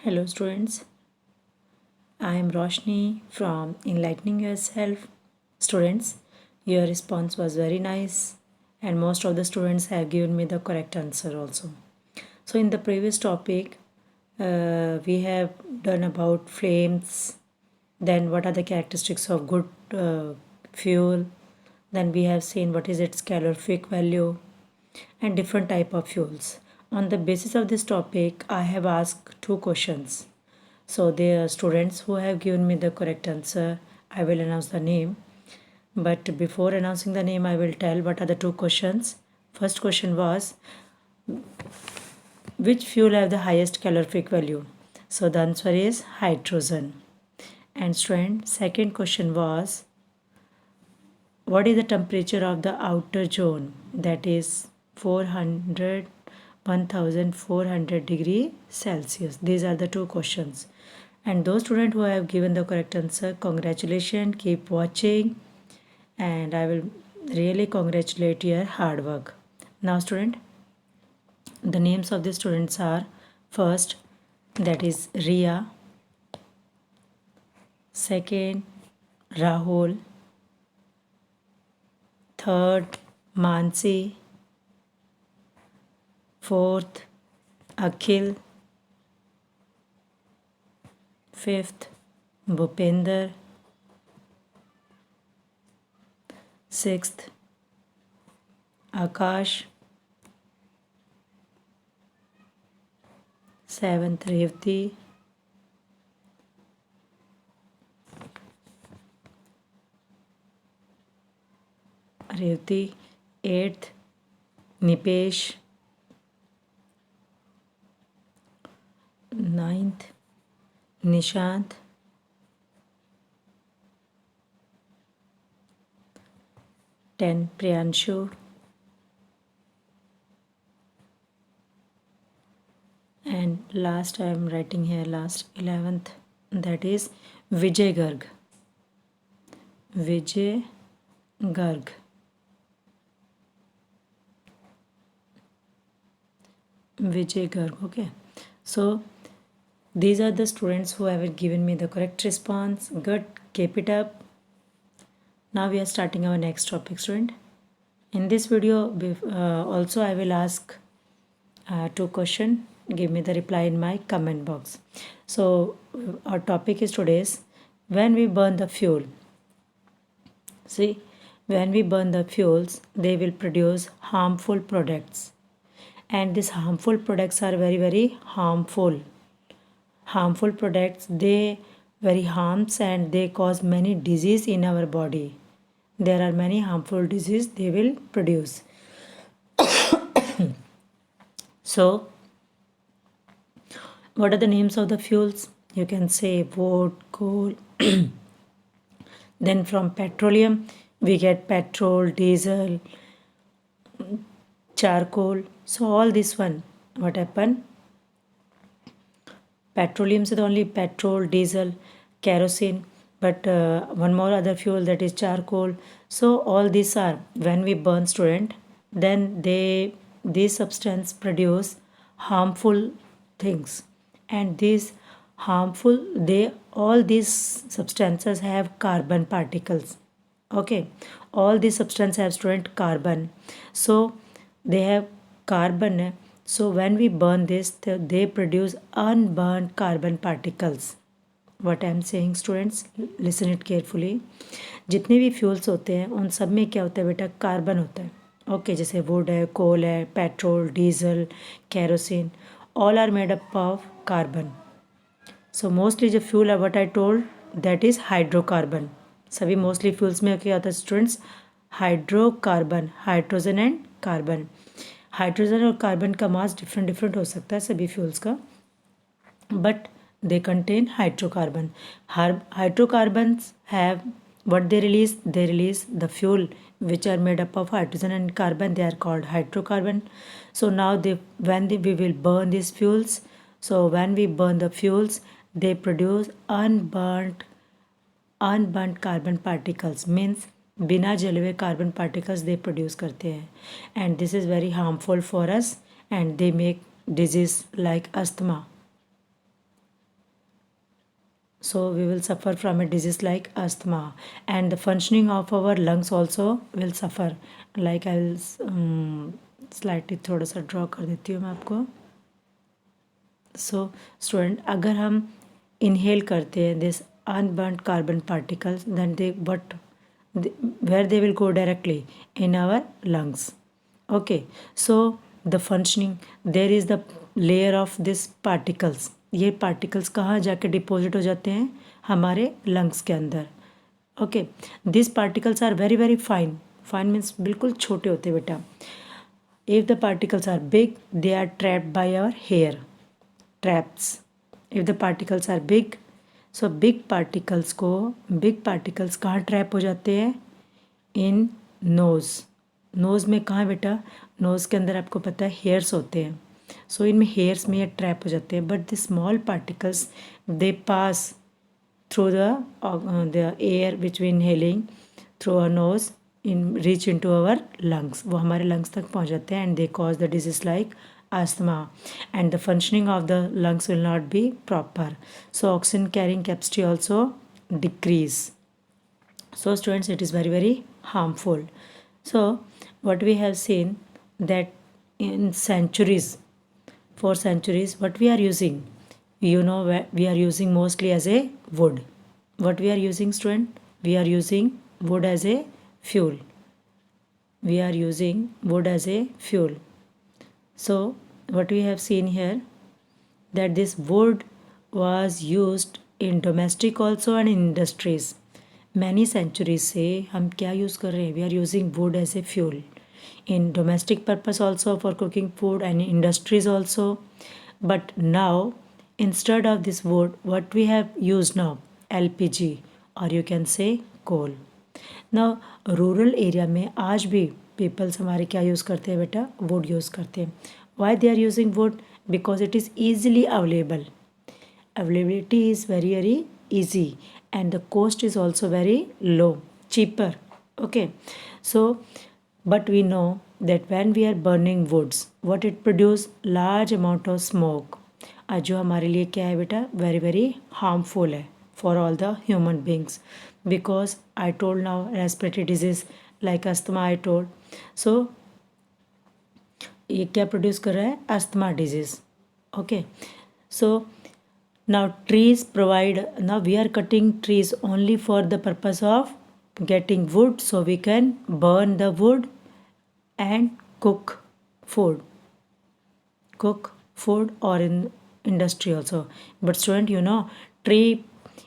Hello students, I am Roshni from Enlightening Yourself. Students, your response was very nice and most of the students have given me the correct answer also. So in the previous topic, we have done about flames, then what are the characteristics of good fuel, then we have seen what is its calorific value and different type of fuels. On the basis of this topic, I have asked two questions. So the students who have given me the correct answer, I will announce the name. But before announcing the name, I will tell what are the two questions. First question was, which fuel have the highest calorific value? So the answer is hydrogen. And student, second question was, what is the temperature of the outer zone? That is 400 1400 degree Celsius. These are the two questions. And those students who have given the correct answer, congratulations, keep watching, and I will really congratulate your hard work. Now student, the names of the students are, first that is Ria, second Rahul, third Mansi, fourth Akhil, fifth Bhupender, sixth Akash, seventh Revati, eighth Nipesh, ninth Nishant, 10 Priyanshu, and last I am writing here last 11th, that is Vijay Garg. Vijay Garg. Vijay Garg. Okay. So these are the students who have given me the correct response. Good. Keep it up. Now we are starting our next topic, student. In this video, also I will ask two questions. Give me the reply in my comment box. So our topic is today's, when we burn the fuel. See, when we burn the fuels, they will produce harmful products. And these harmful products are very, very harmful. Harmful products, they very harms and they cause many disease in our body. There are many harmful disease they will produce. So, what are the names of the fuels? You can say wood, coal. Then from petroleum, we get petrol, diesel, charcoal. So all this one, what happen? Petroleum is only petrol, diesel, kerosene, but one more other fuel, that is charcoal. So all these are, when we burn, student, then these substance produce harmful things, and these harmful, they all these substances have carbon particles. Okay, all these substances have, student, carbon. So they have carbon. So when we burn this, they produce unburned carbon particles. What I am saying, students, listen it carefully. जितने भी fuels होते हैं उन सब में क्या होता है बेटा, कार्बन होता है. ओके, जैसे वुड है, कोल है, petrol, diesel, kerosene, all are made up of carbon. So mostly जो फ्यूल है, what I told, that is hydrocarbon. सभी मोस्टली फ्यूल्स में क्या होता है students, hydrocarbon, hydrogen and carbon. Hydrogen और कार्बन का मास डिफरेंट डिफरेंट हो सकता है सभी फ्यूल्स का, but they contain hydrocarbon. Hydrocarbons have what they release? They release the fuel which are made up of hydrogen and carbon. They are called hydrocarbon. So now we will burn these fuels. So when we burn the fuels, they produce unburnt carbon particles. Means बिना जले हुए carbon particles they produce करते हैं, and this is very harmful for us, and they make disease like asthma. so we will suffer from a disease like asthma, and the functioning of our lungs also will suffer. Like I will slightly थोड़ा सा draw कर देती हूँ मैं आपको. So student, अगर हम inhale करते हैं this unburned carbon particles, then they but where they will go directly in our lungs. Okay, so the functioning, there is the layer of this particles. ये particles कहाँ जाके डिपॉजिट हो जाते हैं? हमारे lungs के अंदर. Okay, this particles are very very fine. Fine means बिल्कुल छोटे होते हैं बेटा. If the particles are big, they are trapped by our hair. Traps. If the particles are big, so big particles कहाँ ट्रैप हो जाते हैं? इन नोज़. नोज़ में कहाँ बेटा? नोज़ के अंदर आपको पता है हेयर्स होते हैं. सो इनमें हेयर्स में ये ट्रैप हो जाते हैं. But the small particles they pass through the air which we inhaling through our nose reach into our lungs. वो हमारे lungs तक पहुँच जाते हैं and they cause the disease like asthma, and the functioning of the lungs will not be proper. So oxygen carrying capacity also decrease. So students, it is very very harmful. So what we have seen that in centuries, for centuries, what we are using, we are using mostly as a wood. What we are using, student? We are using wood as a fuel. We are using wood as a fuel. So what we have seen here, that this wood was used in domestic also and in industries. Many centuries से हम क्या use कर रहे हैं? We are using wood as a fuel in domestic purpose also, for cooking food, and in industries also. But now, instead of this wood, what we have used now? LPG, or you can say coal. Now rural area में आज भी peoples हमारे क्या use करते हैं बेटा? Would use करते हैं. Why they are using wood? Because it is easily available. Availability is very very easy, and the cost is also very low, cheaper. Okay, so but we know that when we are burning woods, what it produce? Large amount of smoke. जो हमारे लिए क्या है बेटा? Very very harmful है for all the human beings, because I told now respiratory disease like asthma I told. So ये क्या produce कर रहा है? Asthma disease. Okay, so now trees provide, now we are cutting trees only for the purpose of getting wood, so we can burn the wood and cook food or in industry also. But student, tree,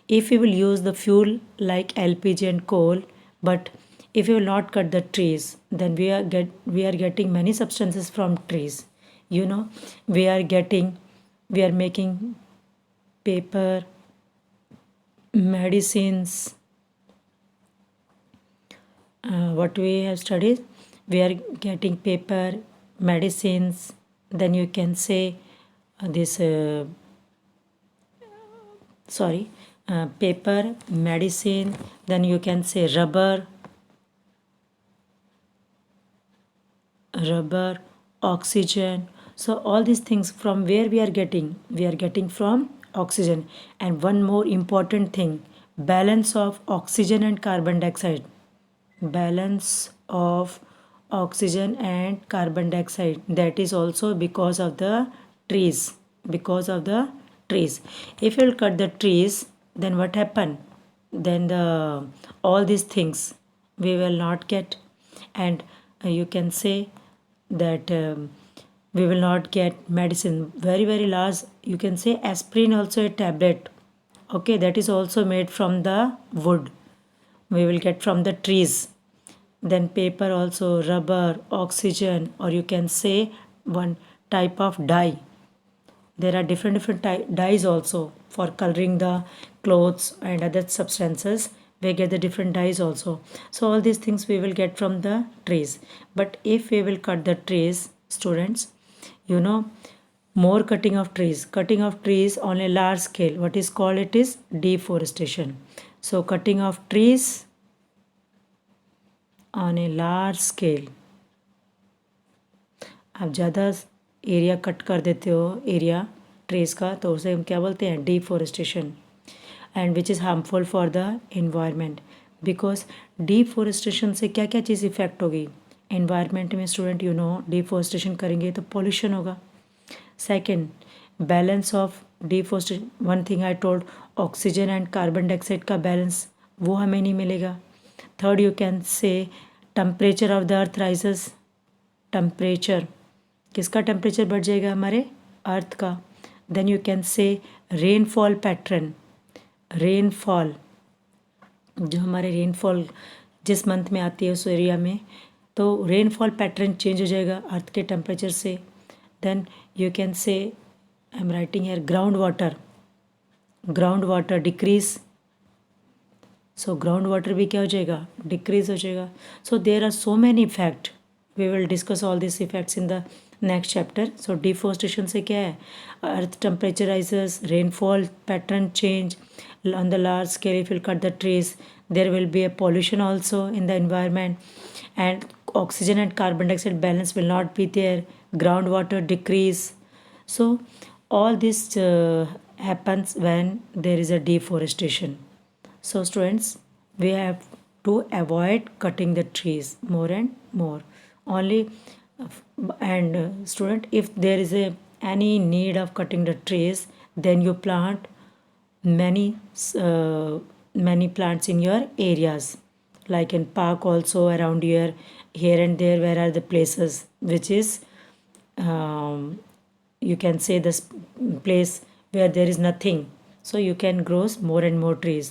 if we will use the fuel like LPG and coal, but if we will not cut the trees, then we are getting many substances from trees. We are making paper, medicines. What we have studied, we are getting paper, medicines, then you can say paper, medicine, then you can say rubber, oxygen. So all these things, from where we are getting? We are getting from oxygen. And one more important thing, balance of oxygen and carbon dioxide. Balance of oxygen and carbon dioxide, that is also because of the trees. If you will cut the trees, then what happen? Then all these things we will not get, and you can say that we will not get medicine. Very very large, you can say aspirin also a tablet. Okay, that is also made from the wood, we will get from the trees. Then paper also, rubber, oxygen, or you can say one type of dye. There are different dyes also for coloring the clothes and other substances. We get the different dyes also. So all these things we will get from the trees. But if we will cut the trees, students, more cutting of trees on a large scale, what is called, it is deforestation. So cutting of trees on a large scale, आप ज़्यादा area cut कर देते हो area trees का, तो उसे हम क्या बोलते हैं? Deforestation. and which is harmful for the environment, because deforestation से क्या क्या चीज़ इफेक्ट होगी environment में स्टूडेंट, यू नो deforestation करेंगे तो pollution होगा. Second, balance of deforestation, one thing I told, oxygen and carbon dioxide का बैलेंस वो हमें नहीं मिलेगा. Third, you can say temperature of the earth rises. Temperature, किसका टेम्परेचर बढ़ जाएगा? हमारे अर्थ का. Then you can say rainfall pattern. Rainfall, जो हमारे रेनफॉल जिस मंथ में आती है उस एरिया में, तो रेनफॉल पैटर्न चेंज हो जाएगा अर्थ के टेम्परेचर से. Then you can say, I am writing here, ground water decrease. So ground water भी क्या हो जाएगा? डिक्रीज हो जाएगा. So there are so many effect. We will discuss all this effects in the next chapter. So deforestation से क्या है? Earth temperature rises, rainfall pattern change on the large scale. If you cut the trees, there will be a pollution also in the environment, and oxygen and carbon dioxide balance will not be there. Groundwater decrease. So all this happens when there is a deforestation. So students, we have to avoid cutting the trees more and more. Only and student, if there is any need of cutting the trees, then you plant many plants in your areas, like in park also around here and there. Where are the places which is you can say this place where there is nothing, so you can grow more and more trees,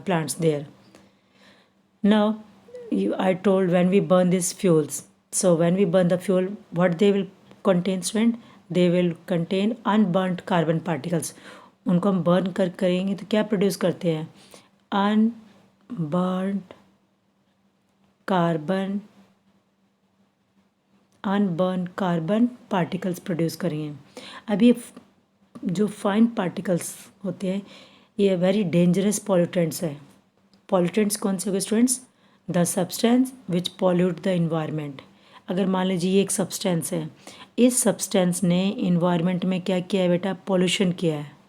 plants there. Now I told when we burn these fuels, so when we burn the fuel, what they will contain student? They will contain unburnt carbon particles. उनको हम burn करेंगे तो क्या produce करते हैं? Unburned carbon particles produce करेंगे. अभी जो फाइन पार्टिकल्स होते हैं, ये वेरी डेंजरस पॉल्यूटेंट्स है. पॉल्यूटेंट्स कौन से हो गए students? The substance which pollute the environment. अगर मान लीजिए ये एक सब्सटेंस है, इस सब्सटेंस ने इन्वायरमेंट में क्या किया है बेटा? पॉल्यूशन किया है.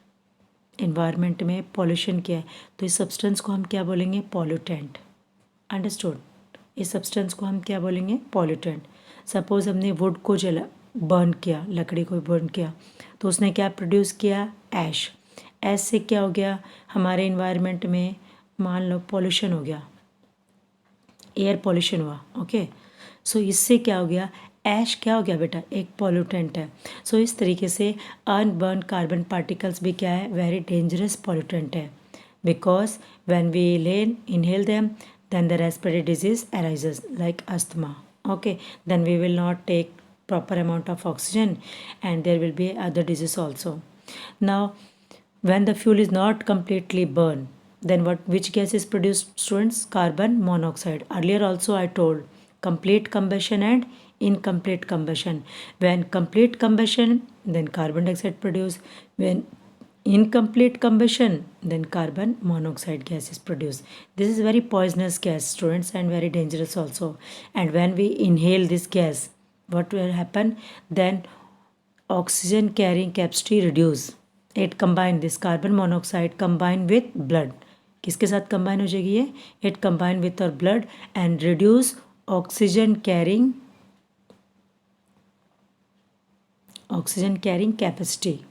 इन्वायरमेंट में पॉल्यूशन किया है, तो इस सब्सटेंस को हम क्या बोलेंगे? पॉल्यूटेंट. अंडरस्टूड? इस सब्सटेंस को हम क्या बोलेंगे? पॉल्यूटेंट. सपोज हमने वुड को बर्न किया, लकड़ी को बर्न किया, तो उसने क्या प्रोड्यूस किया? ऐश. ऐश से क्या हो गया? हमारे इन्वायरमेंट में मान लो पॉल्यूशन हो गया, एयर पॉल्यूशन हुआ. ओके, सो इससे क्या हो गया? ऐश क्या हो गया बेटा? एक पॉल्यूटेंट है. सो इस तरीके से अनबर्न कार्बन पार्टिकल्स भी क्या है? वेरी डेंजरस पॉल्यूटेंट है, because when we inhale them, then the respiratory disease arises like asthma. Okay, then we will not take proper amount of oxygen and there will be other disease also. Now when the fuel is not completely burned, then which gas is produced students? Carbon monoxide. Earlier also I told complete combustion and incomplete combustion. When complete combustion, then carbon dioxide produced. When incomplete combustion, then carbon monoxide gas is produced. This is very poisonous gas students and very dangerous also. And when we inhale this gas, what will happen? Then oxygen carrying capacity reduce. It combine, this carbon monoxide combine with blood. किसके साथ combine हो जाएगी ये? It combine with our blood and reduce oxygen carrying capacity.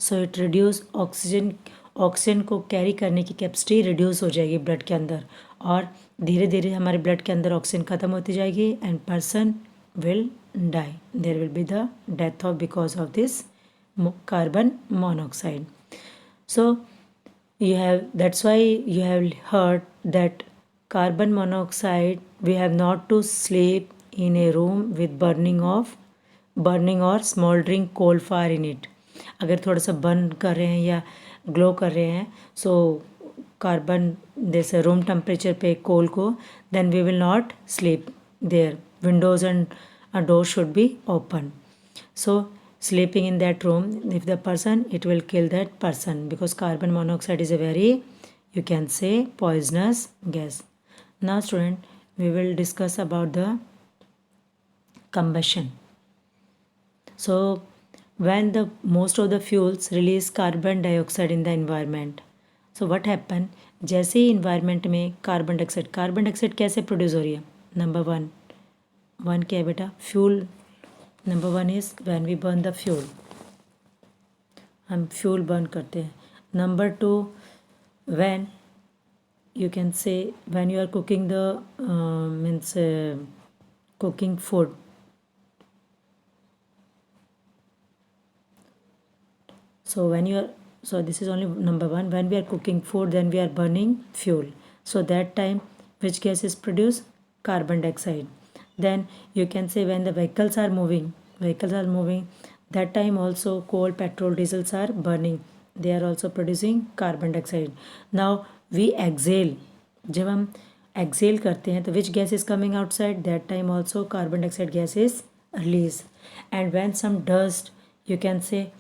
So it reduce oxygen को carry करने की capacity reduce हो जाएगी ब्लड के अंदर, और धीरे धीरे हमारे ब्लड के अंदर ऑक्सीजन ख़त्म होती जाएगी and person will die. There will be the death of because of this carbon monoxide. So that's why you have heard that carbon monoxide, we have not to sleep in a room with burning or smoldering coal fire in it. अगर थोड़ा सा burn कर रहे हैं या glow कर रहे हैं, सो कार्बन जैसे रूम टेम्परेचर पे कोल को, then we will not sleep there. Windows and a door should be open. So sleeping in that room, if the person, it will kill that person, because carbon monoxide is a very, you can say, poisonous gas. Now student, we will discuss about the combustion. So when the most of the fuels release carbon dioxide in the environment. So what happen, जैसे ही environment में carbon dioxide कैसे produce हो रही है? Number one क्या है बेटा? Fuel. Number one is when we burn the fuel, हम फ्यूल बर्न करते हैं. Number two, when you can say when you are cooking the means cooking food. So when you are, so this is only number one, when we are cooking food then we are burning fuel. So that time which gas is produced? Carbon dioxide. Then you can say when the vehicles are moving, that time also coal, petrol, diesels are burning, they are also producing carbon dioxide. Now we exhale, जब हम exhale करते हैं तो which gas is coming outside? That time also carbon dioxide gas is released. And when some dust, you can say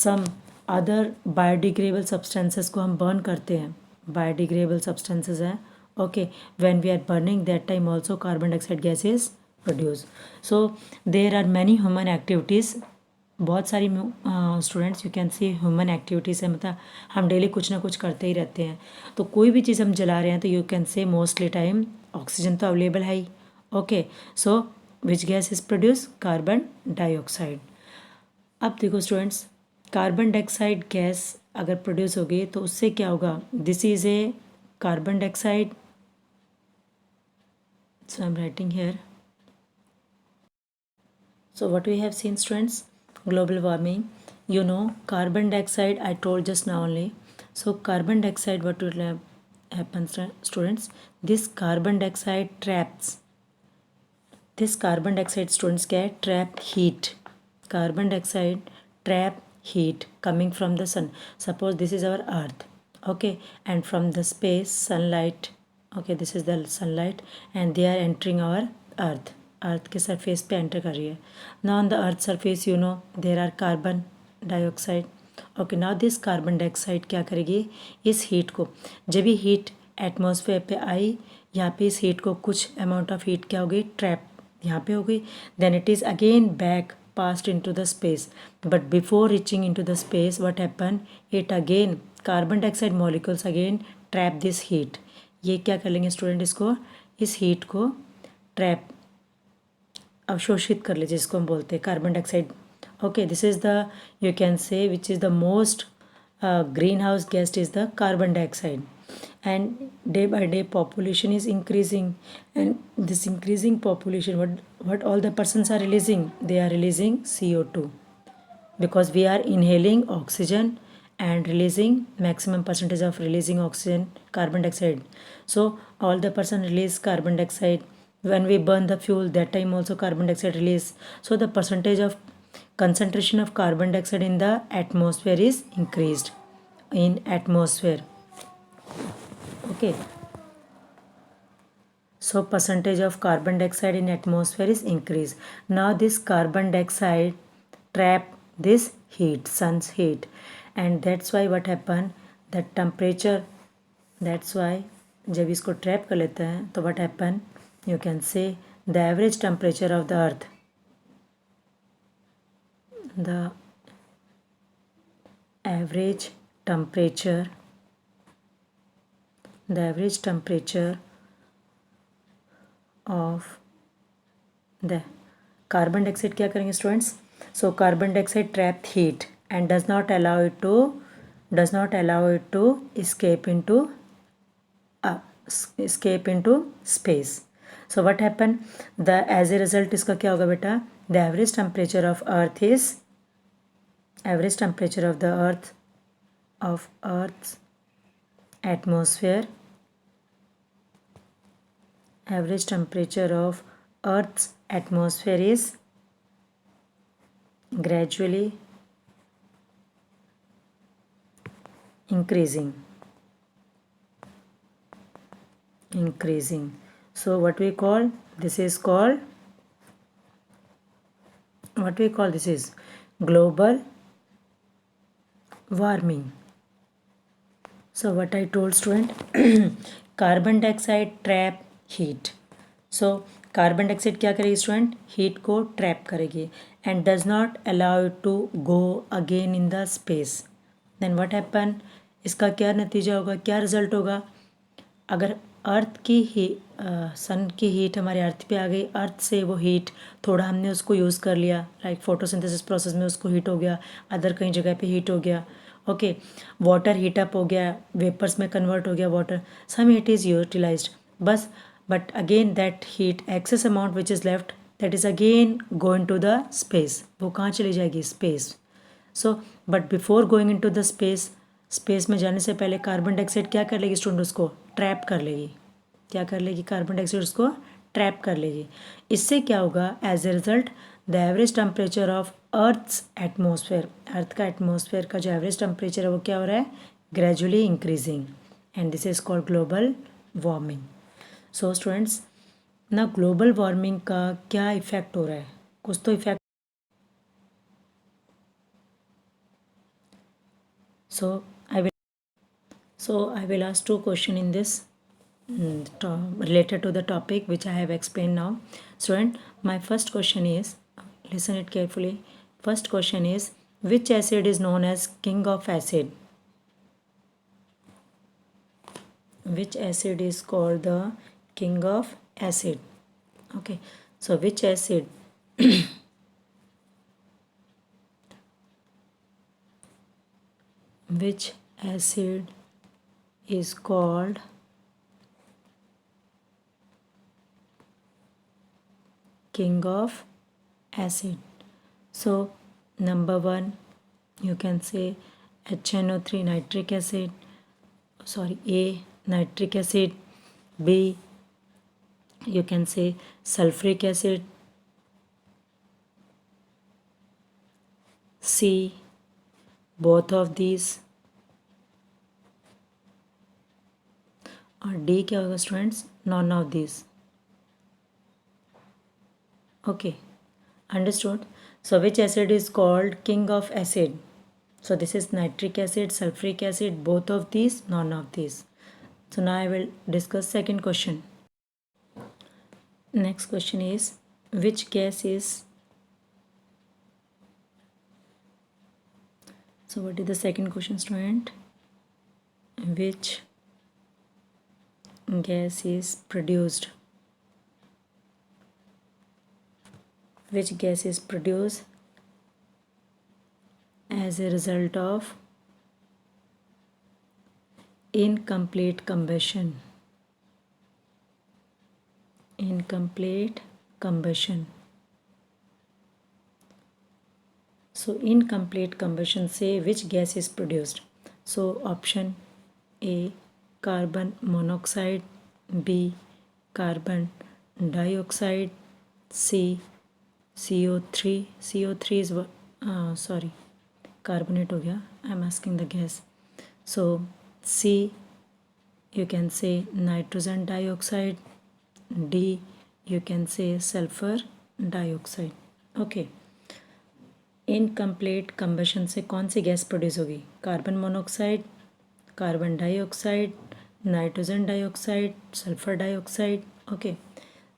some other biodegradable substances को हम burn करते हैं, biodegradable substances हैं, okay, when we are burning that time also carbon dioxide gas is produced. So there are many human activities, बहुत सारी students you can see human activities है, मतलब हम डेली कुछ ना कुछ करते ही रहते हैं. तो कोई भी चीज़ हम जला रहे हैं तो you can say mostly time oxygen तो अवेलेबल है ही. Okay, so which gas is produce? Carbon dioxide. अब देखो स्टूडेंट्स, कार्बन डाइऑक्साइड गैस अगर प्रोड्यूस होगी तो उससे क्या होगा? This is a carbon dioxide. So I am writing here. So what we have seen, students, global warming, you know, carbon dioxide I told just now only. So carbon dioxide, what will happen, students? This carbon dioxide traps, this carbon dioxide, students, get trap heat. Carbon dioxide trap heat coming from the sun. Suppose this is our earth, okay, and from the space sunlight, okay, this is the sunlight and they are entering our earth. Earth के surface पे enter कर रही है. Now on the earth surface you know there are carbon dioxide. Okay, now this carbon dioxide क्या करेगी? इस heat को, जब भी हीट एटमॉस्फेयर पे आई, यहाँ पे इस हीट को कुछ अमाउंट ऑफ हीट क्या हो गई? ट्रैप यहाँ पे हो गई. Then it is again back passed into the space, but before reaching into the space what happened? It again carbon dioxide molecules again trap this heat. ये क्या कर लेंगे स्टूडेंट? इसको, इस हीट को ट्रैप, अवशोषित कर लीजिए, जिसको हम बोलते हैं carbon dioxide. Okay, this is the, you can से which is the most green house gas is the carbon dioxide. And day by day population is increasing, and this increasing population, what all the persons are releasing? They are releasing CO2, because we are inhaling oxygen and releasing maximum percentage of releasing oxygen, carbon dioxide. So all the person release carbon dioxide. When we burn the fuel, that time also carbon dioxide release. So the percentage of concentration of carbon dioxide in the atmosphere is increased in atmosphere. Okay, so percentage of carbon dioxide in atmosphere is increased. Now this carbon dioxide trap this heat, sun's heat, and that's why what happen, the temperature, that's why जब इसको trap कर लेता है तो what happen, you can say the average temperature of the earth, the average temperature, the average temperature of the carbon dioxide क्या करेंगे students? So carbon dioxide trap heat and does not allow it to escape into space. So what happened? The as a result इसका क्या होगा बेटा? The average temperature of earth is, average temperature of the earth's atmosphere, average temperature of earth's atmosphere is gradually increasing. So what we call this is called, what we call this is global warming. So what I told student, carbon dioxide trap heat. So carbon dioxide क्या करेगी student, heat को trap करेगी and does not allow it to go again in the space. Then what happen, इसका क्या नतीजा होगा, क्या result होगा, अगर अर्थ की ही सन की हीट हमारे अर्थ पे आ गई, अर्थ से वो हीट थोड़ा हमने उसको यूज़ कर लिया, लाइक फोटोसिंथेसिस प्रोसेस में उसको हीट हो गया, अदर कहीं जगह पे हीट हो गया, ओके, वाटर हीट अप हो गया, वेपर्स में कन्वर्ट हो गया water, some heat is utilized बस, but again that heat excess amount which is left that is again going to the space, वो कहाँ चली जाएगी, space. So but before going in to the space, space में जाने से पहले carbon dioxide क्या कर लेगी स्टूडेंट, उसको ट्रैप कर लेगी, क्या कर लेगी, कार्बन डाइऑक्साइड उसको ट्रैप कर लेगी। इससे क्या होगा, as a result the average temperature of earth's atmosphere, earth का एटमोसफेयर का जो एवरेज टेम्परेचर है वो क्या हो रहा है, gradually increasing, and this is called global warming. So students, ना ग्लोबल वार्मिंग का क्या इफेक्ट हो रहा है, कुछ तो effect. So I will ask two questions in this related to the topic which I have explained now. Student, my first question is, listen it carefully. First question is, which acid is known as king of acid? Which acid is called the king of acid? Okay, so which acid which acid is called king of acid? So number one, you can say HNO3 nitric acid, sorry, A nitric acid, B you can say sulfuric acid, C both of these, और D क्या होगा students, none of these. Okay, understood. So which acid is called king of acid? So this is nitric acid, sulfuric acid, both of these, none of these. So now I will discuss second question. Next question is, which gas is, so what is the second question student, which gas is produced, which gas is produced as a result of incomplete combustion, incomplete combustion. So incomplete combustion से which gas is produced? So option A carbon monoxide, B carbon dioxide, C CO3, CO3 is sorry carbonate हो गया, I am asking the gas. So C you can say nitrogen dioxide, D you can say sulfur dioxide. Okay, incomplete combustion से कौन सी gas produce होगी, carbon monoxide, carbon dioxide, nitrogen dioxide, sulphur dioxide. Okay,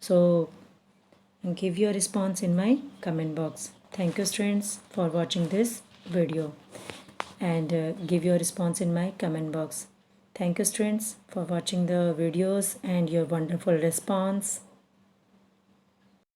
so give your response in my comment box. Thank you students for watching this video, and give your response in my comment box. Thank you students for watching the videos and your wonderful response.